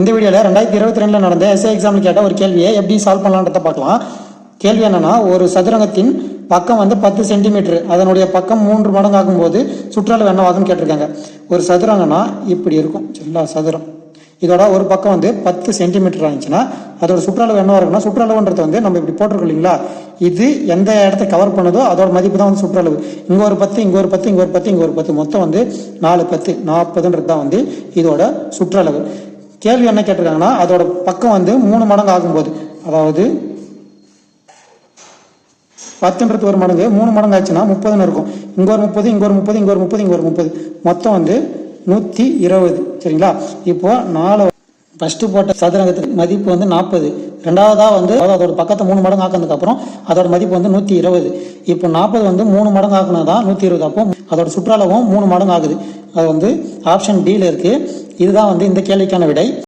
இந்த வீடியோவில் 2022 நடந்த எஸ்ஏ எக்ஸாமில் கேட்ட ஒரு கேள்வியை எப்படி சால்வ் பண்ணலான்றத பார்க்கலாம். கேள்வி என்னன்னா, ஒரு சதுரங்கத்தின் பக்கம் 10 சென்டிமீட்டர், அதனுடைய பக்கம் 3 மடங்கு ஆகும்போது சுற்றளவு என்னவாகும்னு கேட்டிருக்காங்க. ஒரு சதுரங்கன்னா இப்படி இருக்கும் சரிங்களா, சதுரம். இதோட ஒரு பக்கம் 10 சென்டிமீட்டர் ஆச்சுன்னா அதோட சுற்றளவு என்னவா இருக்குன்னா, சுற்றளவுன்றது நம்ம இப்படி போட்டிருக்கோம் இல்லைங்களா, இது எந்த இடத்த கவர் பண்ணுதோ அதோட மதிப்பு தான் சுற்றளவு. இங்க ஒரு 10, இங்க ஒரு 10, இங்க ஒரு 10, இங்க ஒரு 10, மொத்தம் 4 10 40ன்றது தான் இதோட சுற்றளவு. கேள்வி என்ன கேட்டிருக்காங்கன்னா, அதோட பக்கம் 3 மடங்கு ஆகும்போது, அதாவது 10ன்றது ஒரு மடங்கு 3 மடங்கு ஆச்சுன்னா 30ன்னு இருக்கும். இங்க ஒரு 30, இங்க ஒரு 30, இங்க ஒரு 30, இங்க ஒரு 30, மொத்தம் 120 சரிங்களா. இப்போ 4 ஃபர்ஸ்ட் போட்ட சதுரங்கத்துக்கு மதிப்பு 40. ரெண்டாவதா அதோட பக்கத்தை 3 மடங்கு ஆக்கினதுக்கு அப்புறம் அதோட மதிப்பு 120. இப்போ 40 3 மடங்கு ஆக்குனாதான் 120. அப்போ அதோட சுற்றளவும் 3 மடங்கு ஆகுது. அது ஆப்ஷன் டில இருக்கு. இதுதான் இந்த கேள்விக்கான விடை.